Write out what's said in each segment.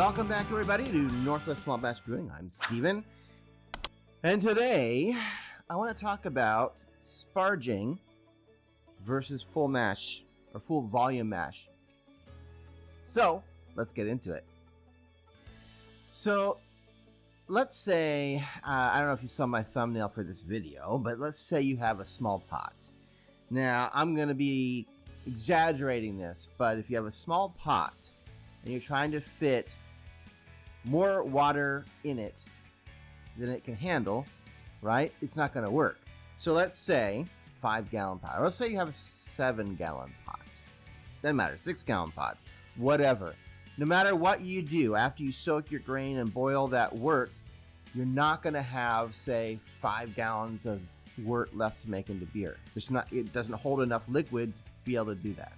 Welcome back, everybody, to Northwest Small Batch Brewing. I'm Steven. And today, I want to talk about sparging versus full mash, or full volume mash. So, let's get into it. So, let's say, I don't know if you saw my thumbnail for this video, but let's say you have a small pot. Now, I'm going to be exaggerating this, but if you have a small pot and you're trying to fit more water in it than it can handle, right? It's not going to work. So let's say 5-gallon pot. Or let's say you have a 7-gallon pot. Doesn't matter, 6-gallon pot, whatever. No matter what you do, after you soak your grain and boil that wort, you're not going to have, say, 5 gallons of wort left to make into beer. It doesn't hold enough liquid to be able to do that.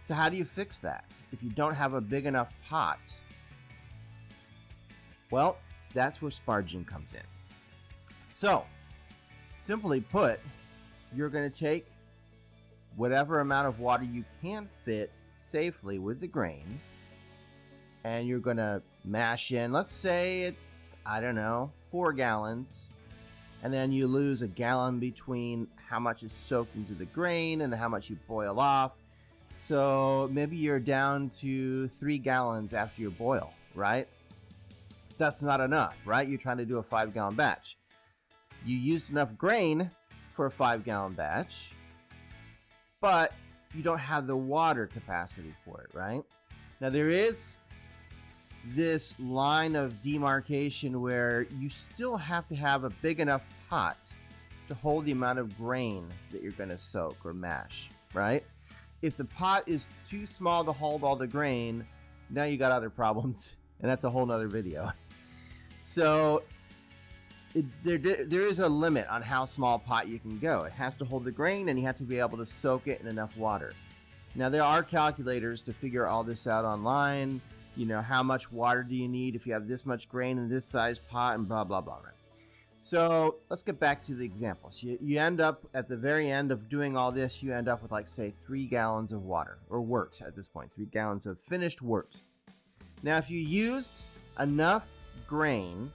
So how do you fix that if you don't have a big enough pot? Well, that's where sparging comes in. So, simply put, you're going to take whatever amount of water you can fit safely with the grain, and you're going to mash in, let's say it's, 4 gallons, and then you lose a gallon between how much is soaked into the grain and how much you boil off. So maybe you're down to 3 gallons after you boil, right? That's not enough, right? You're trying to do a 5-gallon batch. You used enough grain for a 5-gallon batch, but you don't have the water capacity for it, right? Now there is this line of demarcation where you still have to have a big enough pot to hold the amount of grain that you're going to soak or mash, right? If the pot is too small to hold all the grain, now you got other problems, and that's a whole nother video. So there is a limit on how small pot you can go. It has to hold the grain, and you have to be able to soak it in enough water. Now there are calculators to figure all this out online. You know, how much water do you need if you have this much grain in this size pot, and blah blah blah, right? So let's get back to the examples. You end up at the very end of doing all this, you end up with, like, say, 3 gallons of water, or wort at this point, 3 gallons of finished wort. Now if you used enough grain,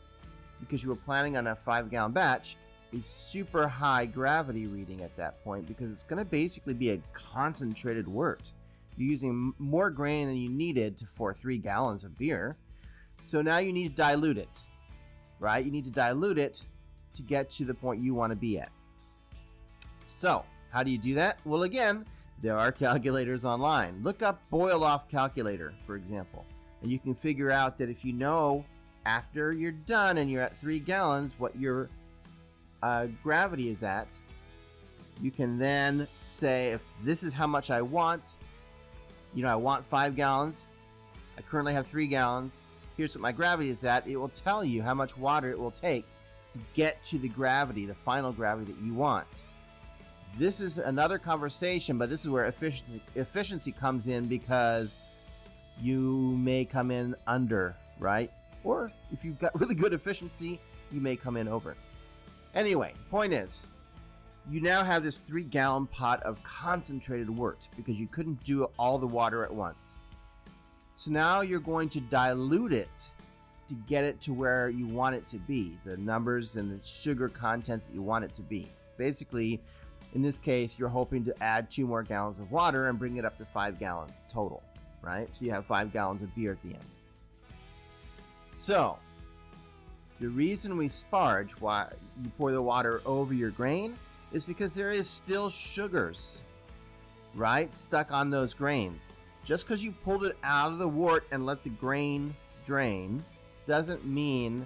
because you were planning on a 5-gallon batch, a super high gravity reading at that point, because it's going to basically be a concentrated wort. You're using more grain than you needed for 3 gallons of beer. So now you need to dilute it, right? You need to dilute it to get to the point you want to be at. So how do you do that? Well, again, there are calculators online. Look up boil off calculator, for example, and you can figure out that if you know after you're done and you're at 3 gallons what your gravity is at, you can then say, if this is how much I want, I want 5 gallons, I currently have 3 gallons, here's what my gravity is at. It will tell you how much water it will take to get to the gravity, the final gravity that you want. This is another conversation, but this is where efficiency comes in, because you may come in under, right? Or if you've got really good efficiency, you may come in over. Anyway, point is, you now have this 3-gallon pot of concentrated wort because you couldn't do all the water at once. So now you're going to dilute it to get it to where you want it to be, the numbers and the sugar content that you want it to be. Basically, in this case, you're hoping to add 2 more gallons of water and bring it up to 5 gallons total, right? So you have 5 gallons of beer at the end. So, the reason we sparge, why you pour the water over your grain, is because there is still sugars, right, stuck on those grains. Just because you pulled it out of the wort and let the grain drain doesn't mean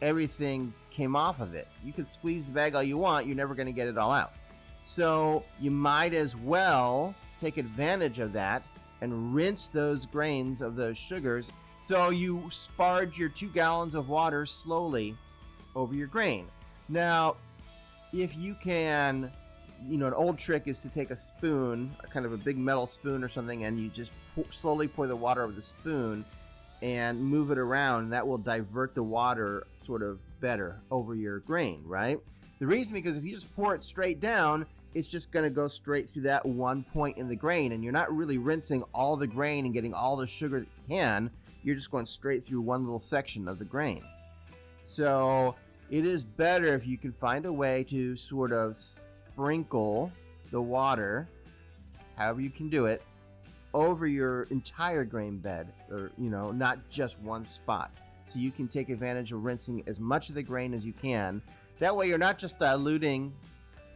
everything came off of it. You can squeeze the bag all you want, you're never going to get it all out. So you might as well take advantage of that and rinse those grains of those sugars. So you sparge your 2 gallons of water slowly over your grain. Now, if you can, an old trick is to take a spoon, kind of a big metal spoon or something, and you just slowly pour the water over the spoon and move it around. That will divert the water sort of better over your grain, right? The reason, because if you just pour it straight down, it's just going to go straight through that one point in the grain, and you're not really rinsing all the grain and getting all the sugar that you can. you're just going straight through one little section of the grain. So it is better if you can find a way to sort of sprinkle the water, however you can do it, over your entire grain bed, or not just one spot. So you can take advantage of rinsing as much of the grain as you can. That way you're not just diluting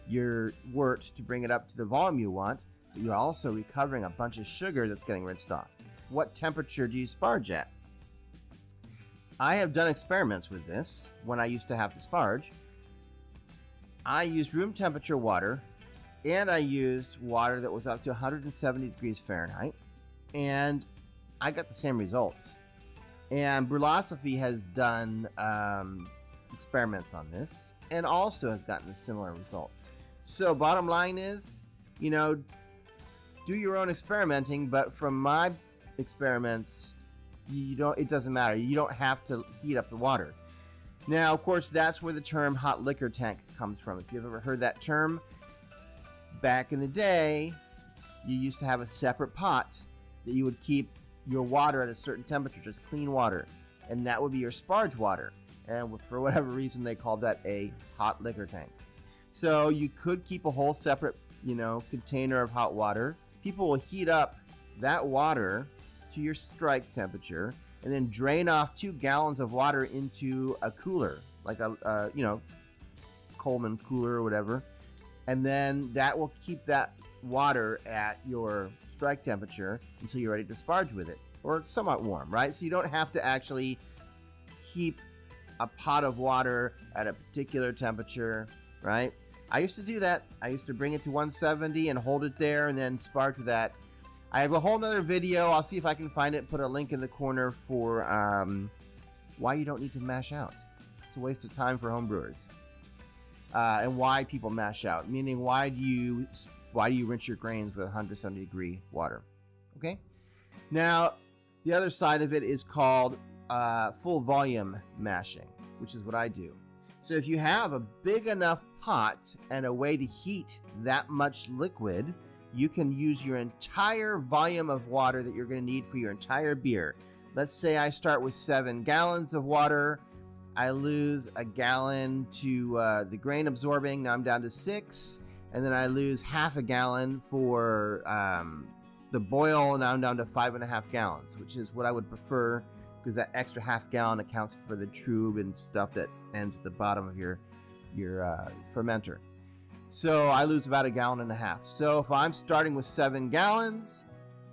your wort to bring it up to the volume you want, but you're also recovering a bunch of sugar that's getting rinsed off. What temperature do you sparge at? I have done experiments with this when I used to have to sparge. I used room temperature water, and I used water that was up to 170 degrees Fahrenheit, and I got the same results. And Brewlosophy has done experiments on this and also has gotten similar results. So bottom line is, do your own experimenting, but from my experiments, it doesn't matter. You don't have to heat up the water. Now, of course, that's where the term hot liquor tank comes from. If you've ever heard that term, back in the day, you used to have a separate pot that you would keep your water at a certain temperature, just clean water, and that would be your sparge water. And for whatever reason, they called that a hot liquor tank. So you could keep a whole separate, container of hot water. People will heat up that water to your strike temperature and then drain off 2 gallons of water into a cooler, like a Coleman cooler or whatever. And then that will keep that water at your strike temperature until you're ready to sparge with it, or somewhat warm, right? So you don't have to actually keep a pot of water at a particular temperature, right? I used to do that. I used to bring it to 170 and hold it there and then sparge with that. I have a whole nother video. I'll see if I can find it, put a link in the corner for why you don't need to mash out. It's a waste of time for homebrewers. And why people mash out, meaning why do you rinse your grains with 170 degree water? Okay. Now, the other side of it is called full volume mashing, which is what I do. So if you have a big enough pot and a way to heat that much liquid, you can use your entire volume of water that you're going to need for your entire beer. Let's say I start with 7 gallons of water. I lose a gallon to the grain absorbing. Now I'm down to 6. And then I lose half a gallon for the boil. Now I'm down to 5.5 gallons, which is what I would prefer, because that extra half gallon accounts for the tube and stuff that ends at the bottom of your fermenter. So I lose about 1.5 gallons. So if I'm starting with 7 gallons,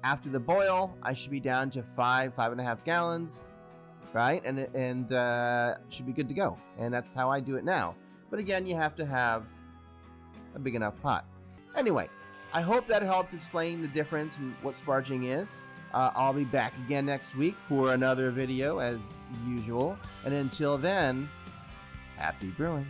after the boil, I should be down to 5.5 gallons, right? And should be good to go. And that's how I do it now. But again, you have to have a big enough pot. Anyway, I hope that helps explain the difference in what sparging is. I'll be back again next week for another video as usual. And until then, happy brewing.